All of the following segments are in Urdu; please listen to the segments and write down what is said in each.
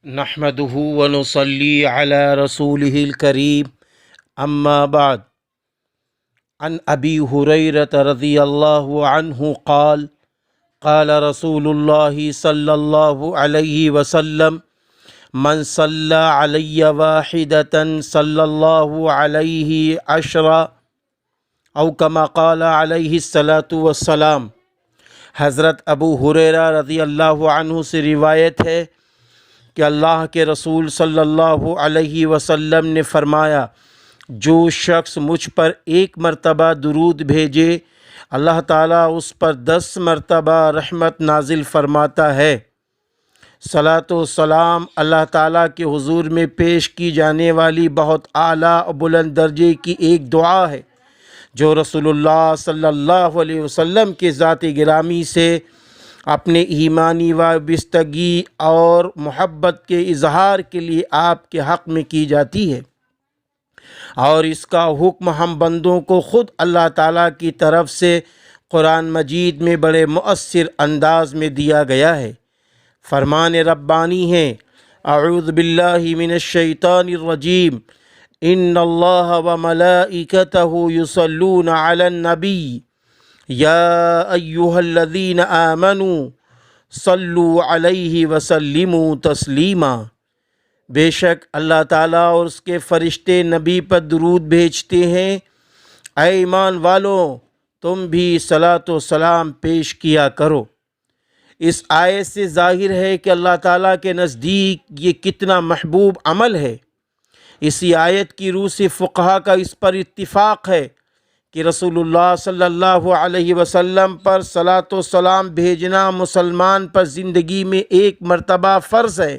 نحمده ونصلي على رسوله الكريم اما بعد عن ابي هريرة رضي الله عنه قال قال رسول الله صلى الله عليه وسلم من صلى علي واحدة صلى الله عليه عشرا او كما قال عليه الصلاة والسلام۔ حضرت ابو ہریرہ رضی اللہ عنہ سے روایت ہے کہ اللہ کے رسول صلی اللہ علیہ وسلم نے فرمایا، جو شخص مجھ پر ایک مرتبہ درود بھیجے اللہ تعالیٰ اس پر 10 مرتبہ رحمت نازل فرماتا ہے۔ صلاۃ و سلام اللہ تعالیٰ کے حضور میں پیش کی جانے والی بہت اعلیٰ و بلند درجے کی ایک دعا ہے جو رسول اللہ صلی اللہ علیہ وسلم کے ذات گرامی سے اپنے ایمانی وابستگی اور محبت کے اظہار کے لیے آپ کے حق میں کی جاتی ہے، اور اس کا حکم ہم بندوں کو خود اللہ تعالیٰ کی طرف سے قرآن مجید میں بڑے مؤثر انداز میں دیا گیا ہے۔ فرمان ربانی ہے، اعوذ باللہ من الشیطان الرجیم، ان اللہ وملائکتہ یصلون علی النبی یا ایہا الذین آمنوا صلوا علیہ وسلموا تسلیما۔ بے شک اللہ تعالیٰ اور اس کے فرشتے نبی پر درود بھیجتے ہیں، اے ایمان والوں تم بھی صلاۃ و سلام پیش کیا کرو۔ اس آیت سے ظاہر ہے کہ اللہ تعالیٰ کے نزدیک یہ کتنا محبوب عمل ہے۔ اسی آیت کی روح سے فقہا کا اس پر اتفاق ہے کہ رسول اللہ صلی اللہ علیہ وسلم پر صلاۃ و سلام بھیجنا مسلمان پر زندگی میں ایک مرتبہ فرض ہے،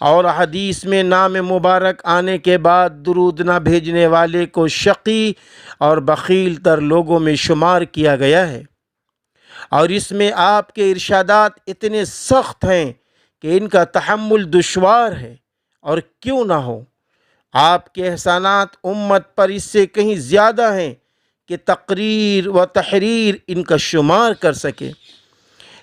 اور حدیث میں نام مبارک آنے کے بعد درود نہ بھیجنے والے کو شقی اور بخیل تر لوگوں میں شمار کیا گیا ہے، اور اس میں آپ کے ارشادات اتنے سخت ہیں کہ ان کا تحمل دشوار ہے، اور کیوں نہ ہو، آپ کے احسانات امت پر اس سے کہیں زیادہ ہیں کہ تقریر و تحریر ان کا شمار کر سکے۔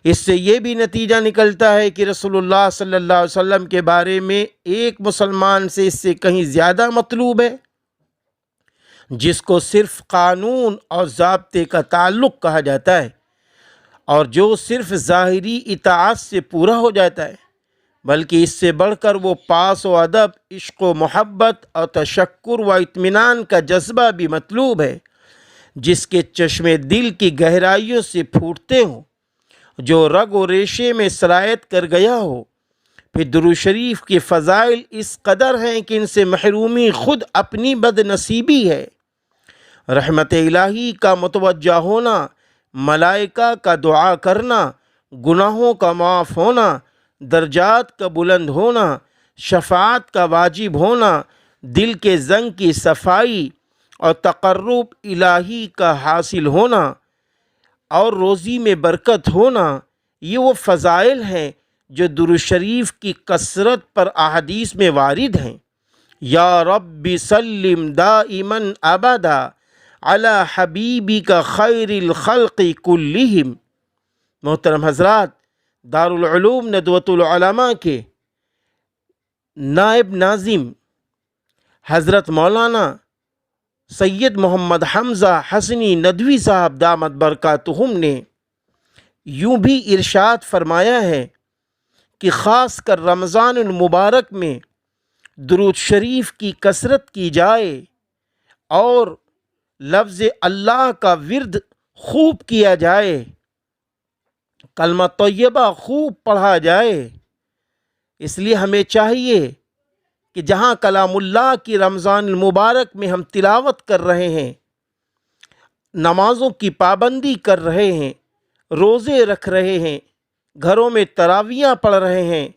اس سے یہ بھی نتیجہ نکلتا ہے کہ رسول اللہ صلی اللہ علیہ وسلم کے بارے میں ایک مسلمان سے اس سے کہیں زیادہ مطلوب ہے، جس کو صرف قانون اور ضابطے کا تعلق کہا جاتا ہے، اور جو صرف ظاہری اطاعت سے پورا ہو جاتا ہے، بلکہ اس سے بڑھ کر وہ پاس و ادب، عشق و محبت اور تشکر و اطمینان کا جذبہ بھی مطلوب ہے، جس کے چشمے دل کی گہرائیوں سے پھوٹتے ہوں، جو رگ و ریشے میں سرایت کر گیا ہو۔ پھر درود شریف کے فضائل اس قدر ہیں کہ ان سے محرومی خود اپنی بد نصیبی ہے۔ رحمت الہی کا متوجہ ہونا، ملائکہ کا دعا کرنا، گناہوں کا معاف ہونا، درجات کا بلند ہونا، شفاعت کا واجب ہونا، دل کے زنگ کی صفائی اور تقرب الہی کا حاصل ہونا، اور روزی میں برکت ہونا، یہ وہ فضائل ہیں جو درود شریف کی کثرت پر احادیث میں وارد ہیں۔ یا رب سلم دائما ابدا علی حبیبک خیر الخلق کلہم۔ محترم حضرات، دارالعلوم ندوۃ العلماء کے نائب ناظم حضرت مولانا سید محمد حمزہ حسنی ندوی صاحب دامت برکاتہم نے یوں بھی ارشاد فرمایا ہے کہ خاص کر رمضان المبارک میں درود شریف کی کثرت کی جائے، اور لفظ اللہ کا ورد خوب کیا جائے، کلمہ طیبہ خوب پڑھا جائے۔ اس لیے ہمیں چاہیے کہ جہاں کلام اللہ کی رمضان المبارک میں ہم تلاوت کر رہے ہیں، نمازوں کی پابندی کر رہے ہیں، روزے رکھ رہے ہیں، گھروں میں تراویح پڑھ رہے ہیں،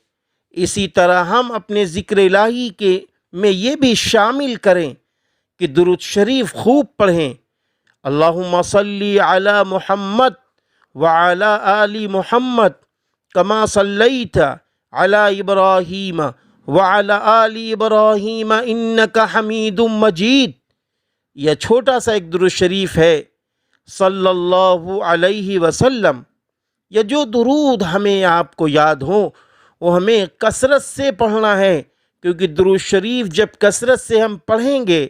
اسی طرح ہم اپنے ذکر الہی کے میں یہ بھی شامل کریں کہ درود شریف خوب پڑھیں۔ اللہم صلی علی محمد وعلی آل محمد کما صلیت علی ابراہیم وعلی آل ابراہیم انک حمید مجید۔ یہ چھوٹا سا ایک درود شریف ہے صلی اللہ علیہ وسلم، یا جو درود ہمیں آپ کو یاد ہوں وہ ہمیں کثرت سے پڑھنا ہے، کیونکہ درود شریف جب کثرت سے ہم پڑھیں گے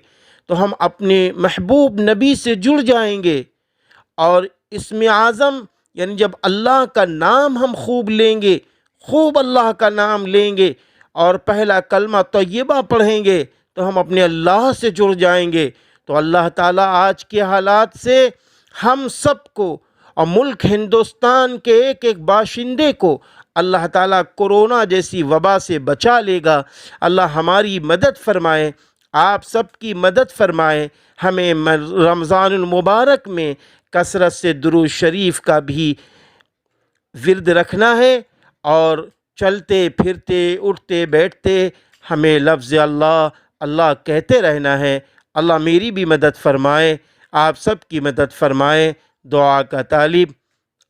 تو ہم اپنے محبوب نبی سے جڑ جائیں گے، اور اسم اعظم یعنی جب اللہ کا نام ہم خوب لیں گے، خوب اللہ کا نام لیں گے اور پہلا کلمہ طیبہ پڑھیں گے تو ہم اپنے اللہ سے جڑ جائیں گے۔ تو اللہ تعالیٰ آج کے حالات سے ہم سب کو اور ملک ہندوستان کے ایک ایک باشندے کو اللہ تعالیٰ کورونا جیسی وبا سے بچا لے گا۔ اللہ ہماری مدد فرمائے، آپ سب کی مدد فرمائے۔ ہمیں رمضان المبارک میں کثرت سے درود شریف کا بھی ورد رکھنا ہے، اور چلتے پھرتے اٹھتے بیٹھتے ہمیں لفظ اللہ اللہ کہتے رہنا ہے۔ اللہ میری بھی مدد فرمائے، آپ سب کی مدد فرمائے۔ دعا کا طالب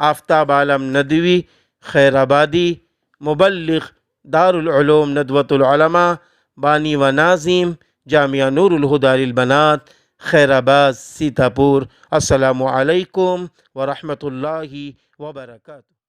آفتاب عالم ندوی، خیر آبادی، مبلغ دار العلوم ندوۃ العلماء، بانی و ناظم جامعہ نور الہدیٰ للبنات، خیر آباد، سیتاپور۔ السلام علیکم ورحمۃ اللہ وبرکاتہ۔